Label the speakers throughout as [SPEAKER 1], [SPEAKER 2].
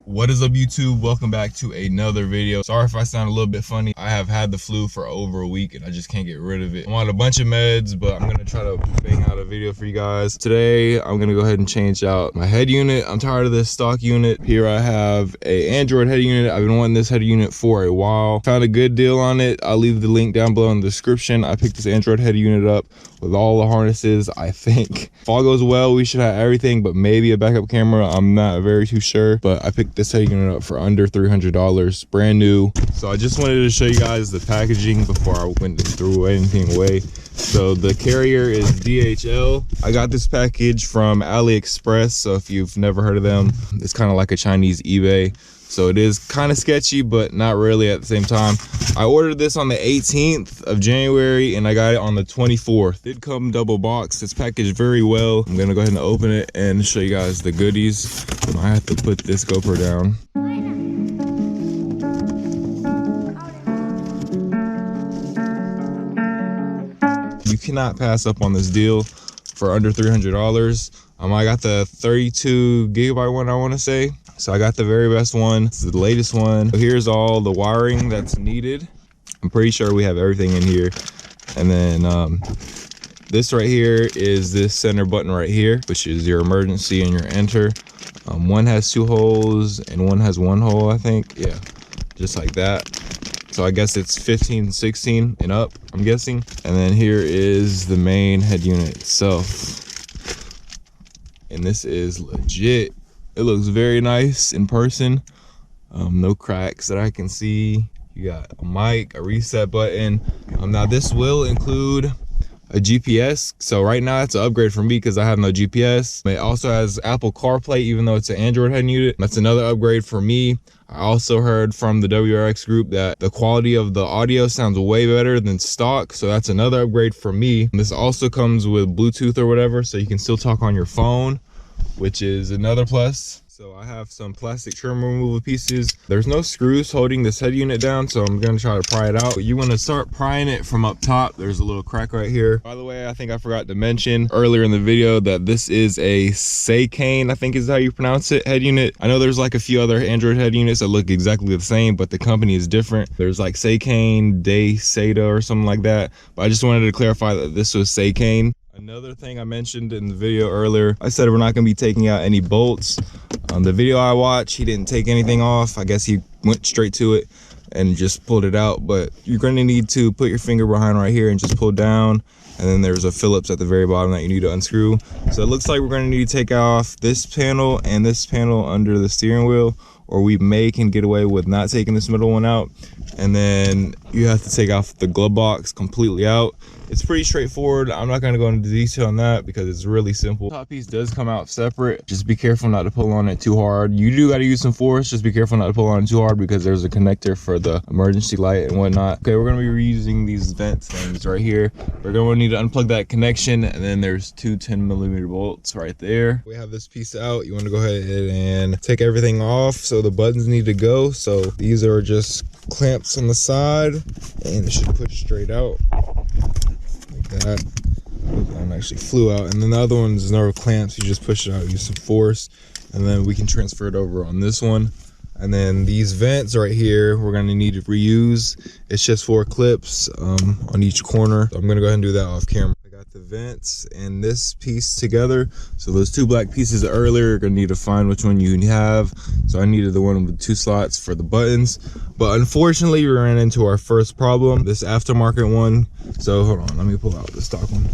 [SPEAKER 1] What is up, YouTube? Welcome back to another video. Sorry if I sound a little bit funny. I have had the flu for over a week and I just can't get rid of it. I'm on a bunch of meds, but I'm gonna try to bang out a video for you guys. Today, I'm gonna go ahead and change out my head unit. I'm tired of this stock unit. Here I have a Android head unit. I've been wanting this head unit for a while. Found a good deal on it. I'll leave the link down below in the description. I picked this Android head unit up with all the harnesses. I think if all goes well, we should have everything, but maybe a backup camera. I'm not very too sure, but I picked this head unit up for under $300, brand new. So I just wanted to show you guys the packaging before I went and threw anything away. So the carrier is DHL. I got this package from AliExpress. So if you've never heard of them, it's kind of like a Chinese eBay. So it is kind of sketchy, but not really at the same time. I ordered this on the 18th of January and I got it on the 24th. It did come double boxed. It's packaged very well. I'm gonna go ahead and open it and show you guys the goodies. I have to put this GoPro down. You cannot pass up on this deal for under $300. I got the 32 gigabyte one, I want to say. So I got the very best one. It's the latest one. So here's all the wiring that's needed. I'm pretty sure we have everything in here. And then this right here is this center button right here, which is your emergency and your enter. One has 2 holes and one has 1 hole, I think. Yeah, just like that. So I guess it's 15, 16 and up, I'm guessing. And then here is the main head unit itself. And this is legit. It looks very nice in person. No cracks that I can see. You got a mic, a reset button. Now this will include a GPS. So right now it's an upgrade for me because I have no GPS. It also has Apple CarPlay, even though it's an Android head unit. That's another upgrade for me. I also heard from the WRX group that the quality of the audio sounds way better than stock. So that's another upgrade for me. This also comes with Bluetooth or whatever, so you can still talk on your phone, which is another plus. So I have some plastic trim removal pieces. There's no screws holding this head unit down, so I'm gonna try to pry it out. You wanna start prying it from up top. There's a little crack right here. By the way, I think I forgot to mention earlier in the video that this is a Seicane, I think is how you pronounce it, head unit. I know there's like a few other Android head units that look exactly the same, but the company is different. There's like Seicane, Seda or something like that. But I just wanted to clarify that this was Seicane. Another thing I mentioned in the video earlier, I said we're not going to be taking out any bolts. The video I watched, he didn't take anything off. I guess he went straight to it and just pulled it out. But you're going to need to put your finger behind right here and just pull down. And then there's a Phillips at the very bottom that you need to unscrew. So it looks like we're going to need to take off this panel and this panel under the steering wheel, or we can get away with not taking this middle one out. And then you have to take off the glove box completely out. It's pretty straightforward. I'm not going to go into detail on that because it's really simple. Top piece does come out separate. Just be careful not to pull on it too hard. You do got to use some force. Just be careful not to pull on it too hard because there's a connector for the emergency light and whatnot. Okay, we're going to be reusing these vent things right here. We're going to need to unplug that connection, and then there's 2 10mm bolts right there. We have this piece out. You want to go ahead and take everything off. So the buttons need to go. So these are just clamps on the side, and it should push straight out like that. One actually flew out, and then the other one's no clamps. You just push it out, use some force, and then we can transfer it over on this one. And then these vents right here, we're gonna need to reuse. It's just 4 clips on each corner. So I'm gonna go ahead and do that off camera. I got the vents and this piece together. So those 2 black pieces earlier, you're gonna need to find which one you have. So I needed the one with 2 slots for the buttons. But unfortunately, we ran into our first problem, this aftermarket one. So hold on, let me pull out the stock one.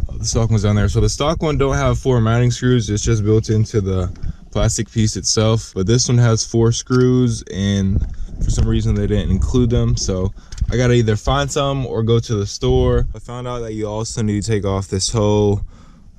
[SPEAKER 1] Oh, the stock one's down there. So the stock one don't have 4 mounting screws. It's just built into the plastic piece itself. But this one has 4 screws, and for some reason they didn't include them. So I gotta either find some or go to the store. I found out that you also need to take off this whole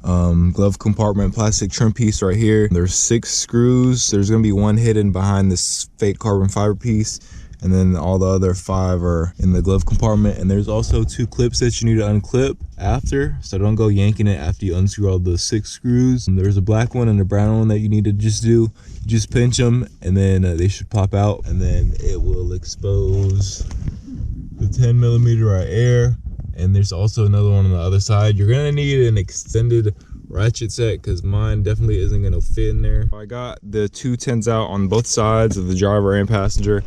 [SPEAKER 1] glove compartment plastic trim piece right here. There's 6 screws. There's gonna be 1 hidden behind this fake carbon fiber piece, and then all the other 5 are in the glove compartment. And there's also 2 clips that you need to unclip after, so don't go yanking it after you unscrew all the 6 screws. And there's a black one and a brown one that you need to just do. Just pinch them, and then they should pop out, and then it will expose the 10mm right here. And there's also another one on the other side. You're gonna need an extended ratchet set because mine definitely isn't gonna fit in there. I got the 2 10s out on both sides of the driver and passenger,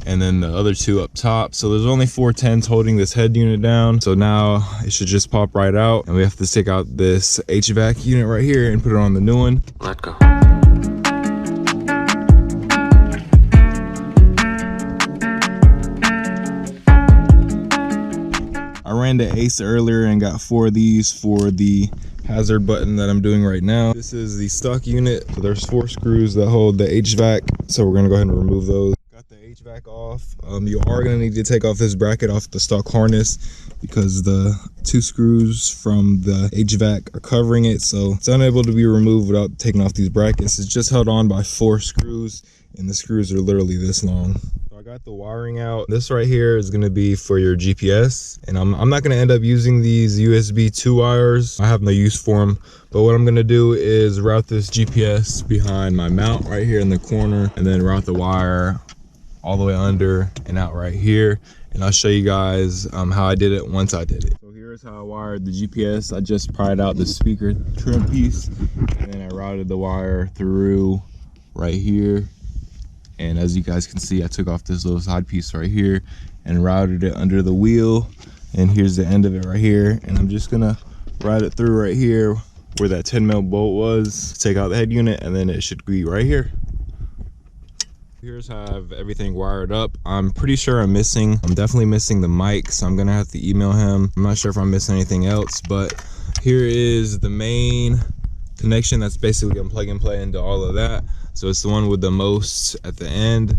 [SPEAKER 1] and then the other 2 up top. So there's only 4 10s holding this head unit down. So now it should just pop right out, and we have to take out this HVAC unit right here and put it on the new one. Let go. I ran to Ace earlier and got 4 of these for the hazard button that I'm doing right now. This is the stock unit. So there's 4 screws that hold the HVAC. So we're gonna go ahead and remove those. Got the HVAC off. You are gonna need to take off this bracket off the stock harness because the 2 screws from the HVAC are covering it. So it's unable to be removed without taking off these brackets. It's just held on by 4 screws, and the screws are literally this long. I got the wiring out. This right here is going to be for your GPS, and I'm not going to end up using these USB 2 wires. I have no use for them, but what I'm going to do is route this GPS behind my mount right here in the corner, and then route the wire all the way under and out right here, and I'll show you guys how I did it once I did it. So here's how I wired the GPS. I just pried out the speaker trim piece, and then I routed the wire through right here. And as you guys can see, I took off this little side piece right here and routed it under the wheel. And here's the end of it right here. And I'm just gonna route it through right here where that 10mm bolt was. Take out the head unit, and then it should be right here. Here's how I have everything wired up. I'm pretty sure I'm definitely missing the mic, so I'm gonna have to email him. I'm not sure if I'm missing anything else, but here is the main connection. That's basically gonna plug and play into all of that. So it's the one with the most at the end.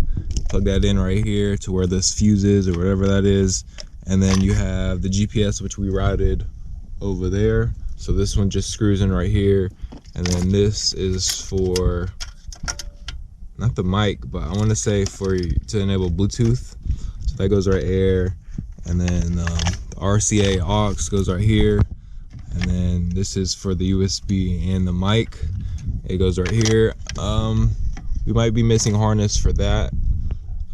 [SPEAKER 1] Plug that in right here to where this fuse is or whatever that is. And then you have the GPS, which we routed over there. So this one just screws in right here. And then this is for, not the mic, but I want to say to enable Bluetooth. So that goes right here. And then the RCA aux goes right here. And then this is for the USB and the mic. It goes right here. We might be missing harness for that.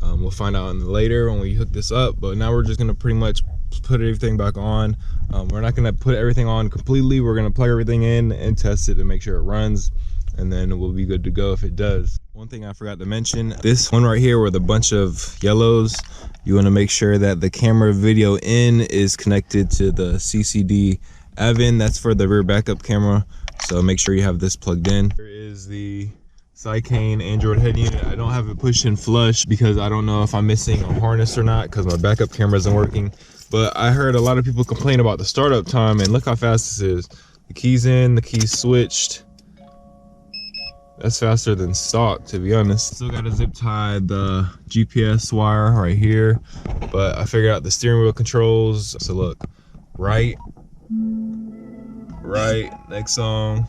[SPEAKER 1] We'll find out later when we hook this up, but now we're just gonna pretty much put everything back on. We're not gonna put everything on completely. We're gonna plug everything in and test it to make sure it runs, and then we'll be good to go if it does. One thing I forgot to mention, this one right here with a bunch of yellows, you wanna make sure that the camera video in is connected to the CCD AVIN. That's for the rear backup camera. So make sure you have this plugged in. Here is the Seicane Android head unit. I don't have it push and flush because I don't know if I'm missing a harness or not because my backup camera isn't working. But I heard a lot of people complain about the startup time, and look how fast this is. The key's in, the key's switched. That's faster than stock, to be honest. Still gotta zip tie the GPS wire right here, but I figured out the steering wheel controls. So look, right, next song,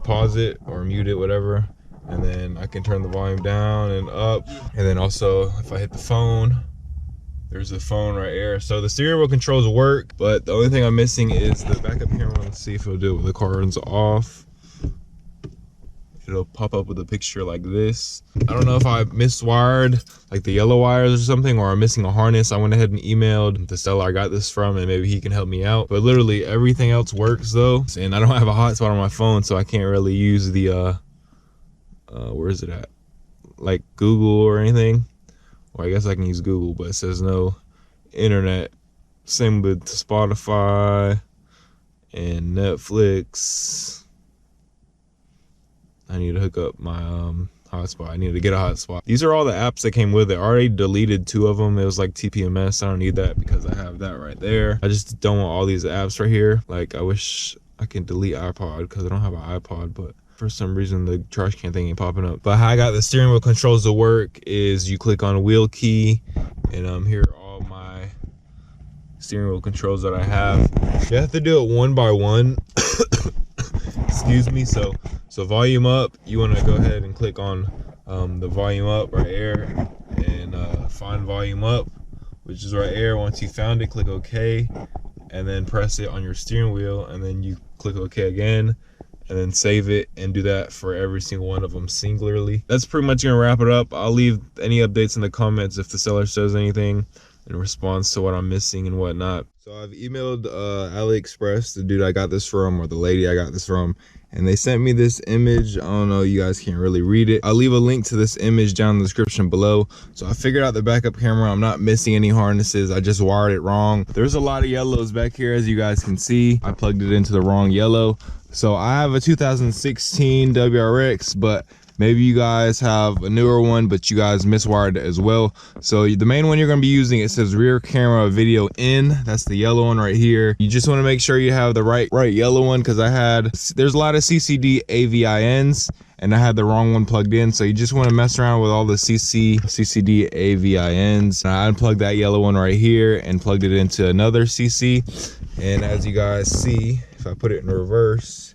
[SPEAKER 1] pause it or mute it, whatever, and then I can turn the volume down and up. And then also if I hit the phone, there's the phone right here. So the steering wheel controls work, but the only thing I'm missing is the backup camera. Let's see if it'll do it with the car runs off. It'll pop up with a picture like this. I don't know if I miswired like the yellow wires or something, or I'm missing a harness. I went ahead and emailed the seller I got this from, and maybe he can help me out. But literally everything else works though. And I don't have a hotspot on my phone, so I can't really use the, where is it at? Like Google or anything. Or I guess I can use Google, but it says no internet. Same with Spotify and Netflix. I need to hook up my hotspot. I need to get a hotspot. These are all the apps that came with it. I already deleted 2 of them. It was like TPMS. I don't need that because I have that right there. I just don't want all these apps right here. Like, I wish I can delete iPod because I don't have an iPod, but for some reason the trash can thing ain't popping up. But how I got the steering wheel controls to work is you click on wheel key, and here are all my steering wheel controls that I have. You have to do it one by one. Excuse me. So volume up, you want to go ahead and click on the volume up right here, and find volume up, which is right here. Once you found it, click OK, and then press it on your steering wheel, and then you click OK again, and then save it, and do that for every single one of them singularly. That's pretty much gonna wrap it up. I'll leave any updates in the comments if the seller says anything in response to what I'm missing and whatnot. So I've emailed AliExpress, the dude I got this from, or the lady I got this from, and they sent me this image. I don't know, you guys can't really read it. I'll leave a link to this image down in the description below. So I figured out the backup camera. I'm not missing any harnesses. I just wired it wrong. There's a lot of yellows back here, as you guys can see. I plugged it into the wrong yellow. So I have a 2016 WRX, but maybe you guys have a newer one, but you guys miswired it as well. So the main one you're going to be using, it says rear camera video in. That's the yellow one right here. You just want to make sure you have the right yellow one, because there's a lot of CCD AVINs, and I had the wrong one plugged in. So you just want to mess around with all the CCD AVINs. And I unplugged that yellow one right here and plugged it into another CC. And as you guys see, if I put it in reverse,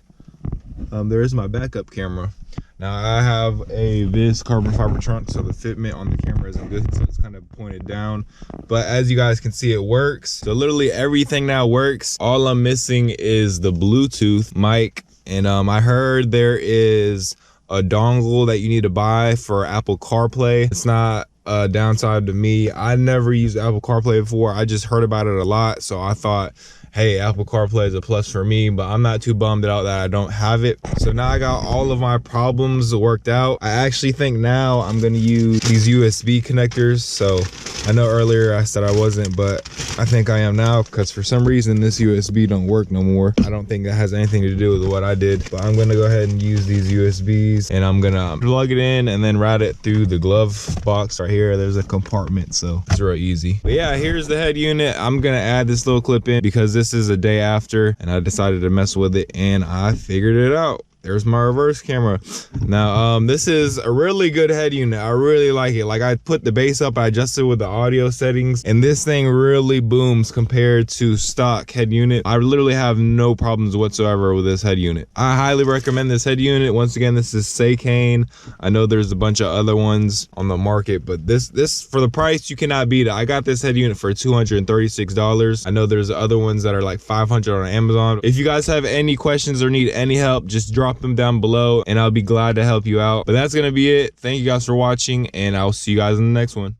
[SPEAKER 1] there is my backup camera. Now I have a Viz carbon fiber trunk, so the fitment on the camera isn't good, so it's kind of pointed down. But as you guys can see, it works. So literally everything now works. All I'm missing is the Bluetooth mic. And I heard there is a dongle that you need to buy for Apple CarPlay. It's not a downside to me. I never used Apple CarPlay before. I just heard about it a lot, so I thought, hey, Apple CarPlay is a plus for me, but I'm not too bummed out that I don't have it. So now I got all of my problems worked out. I actually think now I'm gonna use these USB connectors. So I know earlier I said I wasn't, but I think I am now, because for some reason this USB don't work no more. I don't think that has anything to do with what I did, but I'm gonna go ahead and use these USBs, and I'm gonna plug it in and then route it through the glove box right here. There's a compartment, so it's real easy. But yeah, here's the head unit. I'm gonna add this little clip in because this is a day after, and I decided to mess with it, and I figured it out. There's my reverse camera. Now, this is a really good head unit. I really like it. Like, I put the bass up, I adjusted with the audio settings, and this thing really booms compared to stock head unit. I literally have no problems whatsoever with this head unit. I highly recommend this head unit. Once again, this is Seicane. I know there's a bunch of other ones on the market, but this for the price, you cannot beat it. I got this head unit for $236. I know there's other ones that are like $500 on Amazon. If you guys have any questions or need any help, just drop them down below and I'll be glad to help you out. But that's gonna be it. Thank you guys for watching, and I'll see you guys in the next one.